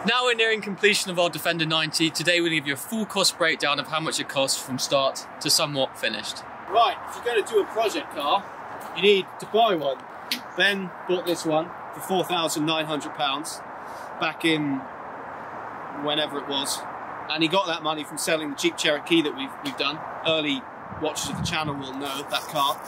Now we're nearing completion of our Defender 90. Today we're going to give you a full cost breakdown of how much it costs from start to somewhat finished. Right, if you're going to do a project car, you need to buy one. Ben bought this one for £4,900 back in whenever it was. And he got that money from selling the Jeep Cherokee that we've done. Early watchers of the channel will know that car.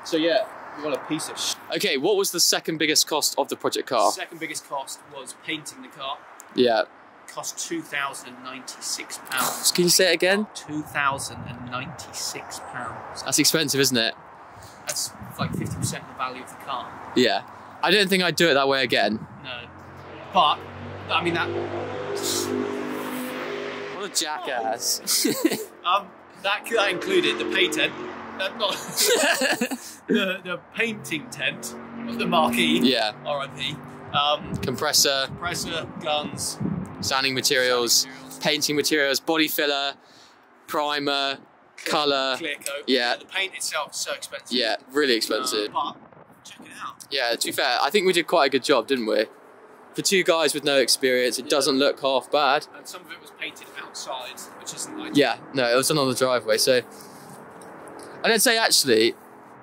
So yeah, we got a piece of shit. Okay, what was the second biggest cost of the project car? The second biggest cost was painting the car. Yeah. Cost £2,096. Can you say it again? £2,096. That's expensive, isn't it? That's like 50% of the value of the car. Yeah. I don't think I'd do it that way again. No. But, I mean, that... What a jackass. That included the paint tent. Not the painting tent of the Marquis. Yeah. RIP. Compressor, guns, sanding materials, painting materials, body filler, primer, colour. Clear coat. Yeah. The paint itself is so expensive. Yeah, really expensive. But check it out. Yeah, to be fair, I think we did quite a good job, didn't we? For two guys with no experience, it doesn't look half bad. And some of it was painted outside, which isn't like... Yeah, no, it was done on the driveway, so... And I'd say, actually,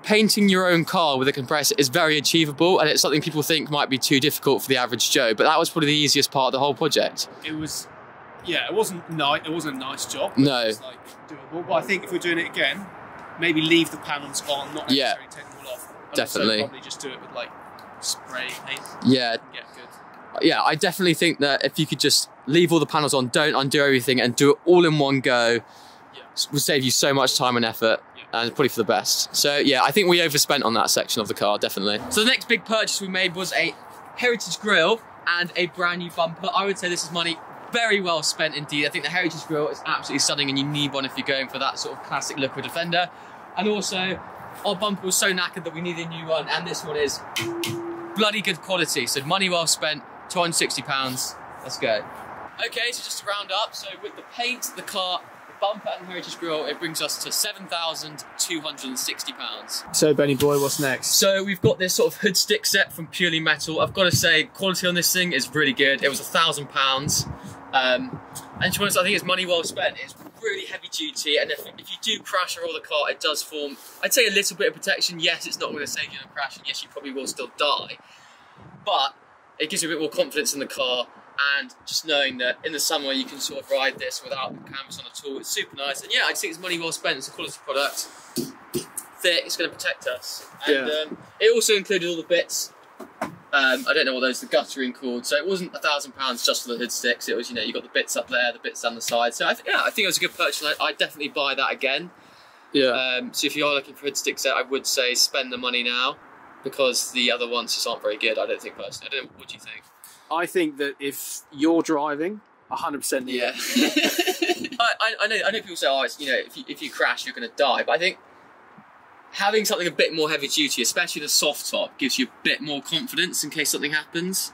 painting your own car with a compressor is very achievable, and it's something people think might be too difficult for the average Joe, but that was probably the easiest part of the whole project. It was... Yeah, it wasn't nice. It wasn't a nice job. No. It was like doable. But I think if we're doing it again, maybe leave the panels on, not necessarily take them all off. And definitely. Also probably just do it with like spray paint. Yeah. And get good. Yeah, I definitely think that if you could just leave all the panels on, don't undo everything, and do it all in one go, would save you so much time and effort, and probably for the best. So yeah, I think we overspent on that section of the car, definitely. So the next big purchase we made was a Heritage Grille and a brand new bumper. I would say this is money very well spent indeed. I think the Heritage Grille is absolutely stunning, and you need one if you're going for that sort of classic look of a Defender. And also, our bumper was so knackered that we needed a new one, and this one is bloody good quality. So money well spent, £260. Let's go. Okay, so just to round up, so with the paint, the car, the bumper and the Heritage Grille, it brings us to £7,260. So Benny boy, what's next? So we've got this sort of hood stick set from Purely Metal. I've got to say, quality on this thing is really good. It was £1,000. And to be honest, I think it's money well spent. It's really heavy duty, and if you do crash or roll the car, it does form, I'd say, a little bit of protection. Yes, it's not going to save you in a crash, and yes, you probably will still die, but it gives you a bit more confidence in the car, and just knowing that in the summer you can sort of ride this without the canvas on at all. It's super nice, and yeah, I think it's money well spent. It's a quality product. Thick, it's going to protect us. And it also included all the bits. I don't know what those, the guttering called, so it wasn't £1,000 just for the hood sticks. It was, you know, you got the bits up there, the bits down the side. So I think it was a good purchase. I'd definitely buy that again. Yeah. So if you are looking for a hood stick set, I would say spend the money now, because the other ones just aren't very good, I don't think, personally. I don't know, what do you think? I think that if you're driving, 100% need it. I know people say, oh, it's, you know, if you crash, you're going to die, but I think having something a bit more heavy duty, especially the soft top, gives you a bit more confidence in case something happens.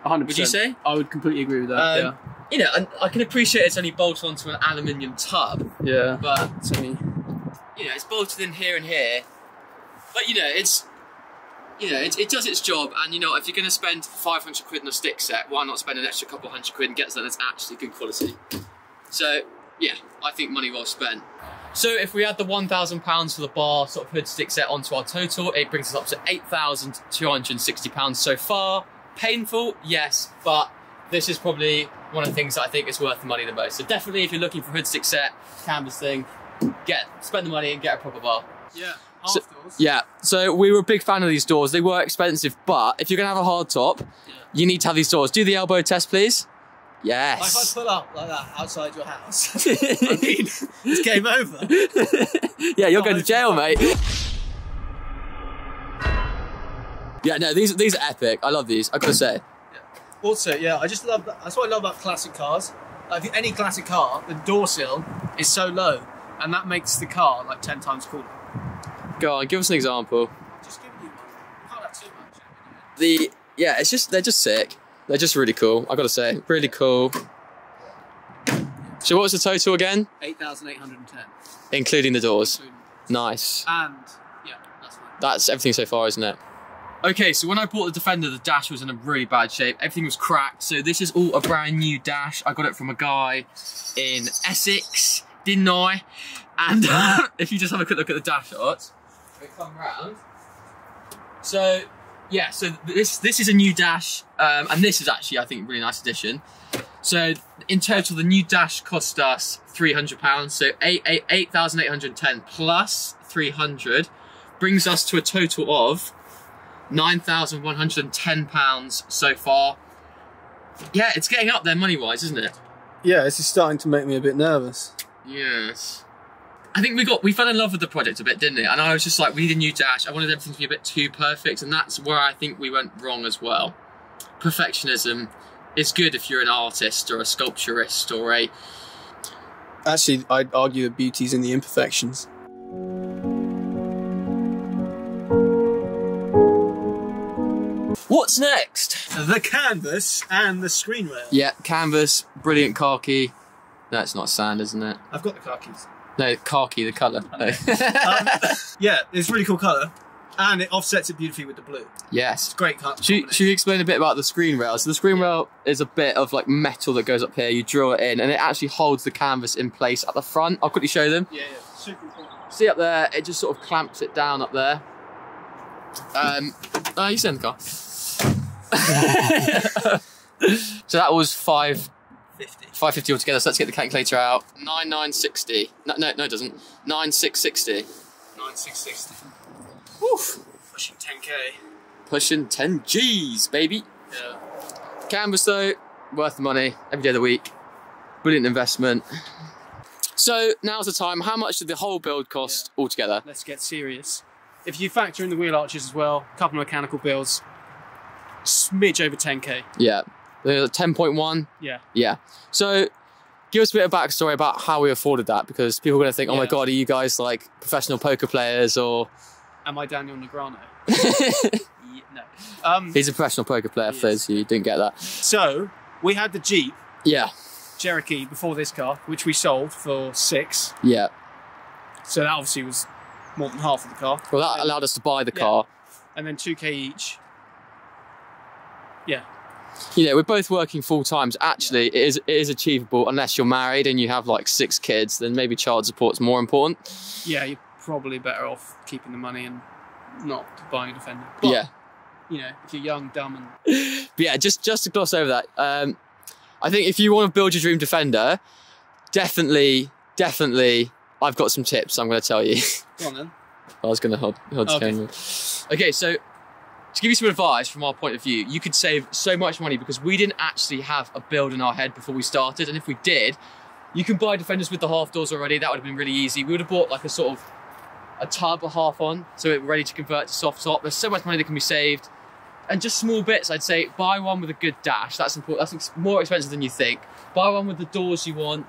100%. Would you say? I would completely agree with that, yeah. You know, and I can appreciate it's only bolted onto an aluminium tub. Yeah. But, it's only... you know, it's bolted in here and here. But, you know, it does its job, and, you know, if you're going to spend 500 quid on a stick set, why not spend an extra couple hundred quid and get something that's actually good quality? So, yeah, I think money well spent. So if we add the £1,000 for the bar sort of hood stick set onto our total, it brings us up to £8,260 so far. Painful, yes, but this is probably one of the things that I think is worth the money the most. So definitely, if you're looking for a hood stick set, canvas thing, spend the money and get a proper bar. Yeah. So we were a big fan of these doors. They were expensive, but if you're gonna have a hard top, you need to have these doors. Do the elbow test, please. Yes. Like if I pull up like that outside your house, I mean, it's game over. Yeah, you're going to jail, mate. Yeah, no, these are epic. I love these, I've got to say. Yeah. Also, yeah, I just love that. That's what I love about classic cars. Like any classic car, the door sill is so low, and that makes the car like 10 times cooler. Go on, give us an example. Just giving you one. You can't have too much. Yeah, they're just sick. They're just really cool, I've got to say. Really cool. So what was the total again? 8,810. Including the doors. Nice. And, yeah, that's fine. That's everything so far, isn't it? Okay, so when I bought the Defender, the dash was in a really bad shape. Everything was cracked. So this is all a brand new dash. I got it from a guy in Essex, didn't I? And if you just have a quick look at the dash shots, we come round. So yeah, so this is a new dash, and this is actually, I think, a really nice addition. So in total, the new dash cost us £300. So 8,810 plus 300 brings us to a total of £9,110 so far. Yeah, it's getting up there money-wise, isn't it? Yeah, this is starting to make me a bit nervous. Yes. I think we fell in love with the project a bit, didn't it? And I was just like, we need a new dash. I wanted everything to be a bit too perfect, and that's where I think we went wrong as well. Perfectionism is good if you're an artist or a sculpturist or a... Actually, I'd argue the beauty's in the imperfections. What's next? The canvas and the screen rail. Yeah, canvas, brilliant khaki. No, it's not sand, isn't it? I've got the car keys. No, khaki, the colour. No. Yeah, it's a really cool colour. And it offsets it beautifully with the blue. Yes. It's great colour. Should we explain a bit about the screen rail? So the screen rail is a bit of like metal that goes up here, you drill it in, and it actually holds the canvas in place at the front. I'll quickly show them. Yeah, yeah, super cool. See up there, it just sort of clamps it down up there. You sit in the car. So that was 550 altogether. So let's get the calculator out. 9,960. No, it doesn't. 9,660. 9,660. Woof. Pushing 10k. Pushing 10 G's, baby. Yeah. Canvas though, worth the money every day of the week. Brilliant investment. So now's the time. How much did the whole build cost altogether? Let's get serious. If you factor in the wheel arches as well, a couple of mechanical builds, smidge over 10k. Yeah. 10.1? Yeah. Yeah. So give us a bit of backstory about how we afforded that, because people are going to think, oh my God, are you guys like professional poker players or... Am I Daniel Negreanu? No. He's a professional poker player, for those of you who didn't get that. So, we had the Jeep Yeah. Cherokee before this car, which we sold for 6. Yeah. So that obviously was more than half of the car. Well, that allowed us to buy the car. And then 2k each. Yeah. You know, we're both working full times. Actually, it is achievable unless you're married and you have like 6 kids. Then maybe child support's more important. Yeah, you're probably better off keeping the money and not buying a Defender. But, yeah. You know, if you're young, dumb, and but yeah, just to gloss over that. I think if you want to build your dream Defender, definitely, I've got some tips I'm going to tell you. Go on then. I was going to hold the camera. Okay, so to give you some advice from our point of view, you could save so much money because we didn't actually have a build in our head before we started, and if we did, you can buy Defenders with the half doors already. That would have been really easy. We would have bought like a sort of a tub, a half on, so it's ready to convert to soft top. There's so much money that can be saved. And just small bits, I'd say buy one with a good dash. That's important. That's more expensive than you think. Buy one with the doors you want.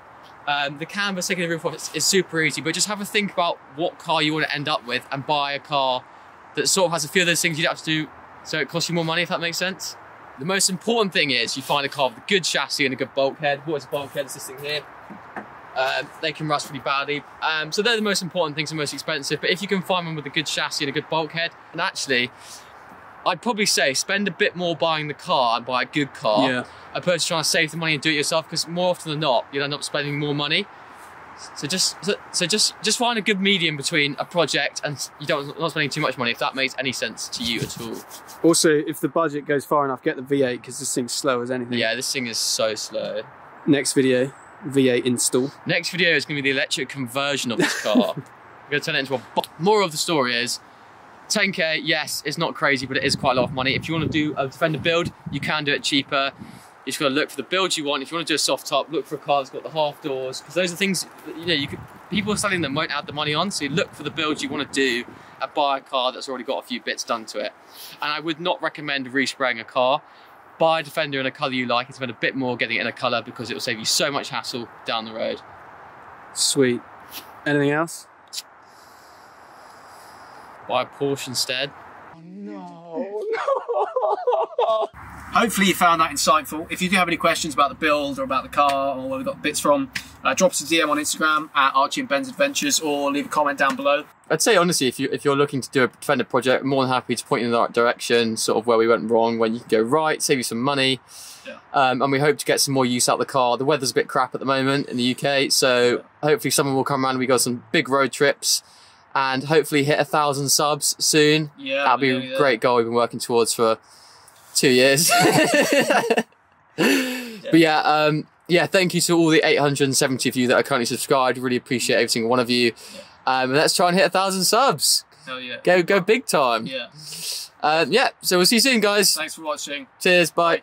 The canvas taking the roof off is super easy, but just have a think about what car you want to end up with and buy a car that sort of has a few of those things you'd have to do so it costs you more money, if that makes sense. The most important thing is you find a car with a good chassis and a good bulkhead. What is a bulkhead? It's this thing here. They can rust really badly. So they're the most important things and most expensive, but if you can find one with a good chassis and a good bulkhead, and actually, I'd probably say spend a bit more buying the car and buy a good car, opposed to trying to save the money and do it yourself, because more often than not, you'll end up spending more money. So just find a good medium between a project and not spending too much money, if that makes any sense to you at all. Also, if the budget goes far enough, get the V8, because this thing's slow as anything. Yeah, this thing is so slow. Next video, V8 install. Next video is going to be the electric conversion of this car. We're going to turn it into a... Moral of the story is, 10k, yes, it's not crazy, but it is quite a lot of money. If you want to do a Defender build, you can do it cheaper. You just got to look for the build you want. If you want to do a soft top, look for a car that's got the half doors, because those are things that, you know, people selling them won't add the money on. So you look for the build you want to do and buy a car that's already got a few bits done to it. And I would not recommend respraying a car. Buy a Defender in a colour you like and spend a bit more getting it in a colour, because it will save you so much hassle down the road. Sweet. Anything else? Buy a Porsche instead. Oh, no. hopefully you found that insightful. If you do have any questions about the build or about the car or where we got bits from, drop us a DM on Instagram at Archie and Ben's Adventures, or leave a comment down below. I'd say honestly, if you're looking to do a Defender project, I'm more than happy to point you in the right direction, sort of where we went wrong, when you can go right, save you some money. Yeah. And we hope to get some more use out of the car. The weather's a bit crap at the moment in the UK, so hopefully someone will come around and we got some big road trips and hopefully hit 1,000 subs soon. Yeah, that'll be a great goal we've been working towards for 2 years. But yeah, thank you to all the 870 of you that are currently subscribed. Really appreciate every single one of you. And let's try and hit 1,000 subs. Hell yeah. Go big time. Yeah. So we'll see you soon, guys. Thanks for watching. Cheers, bye.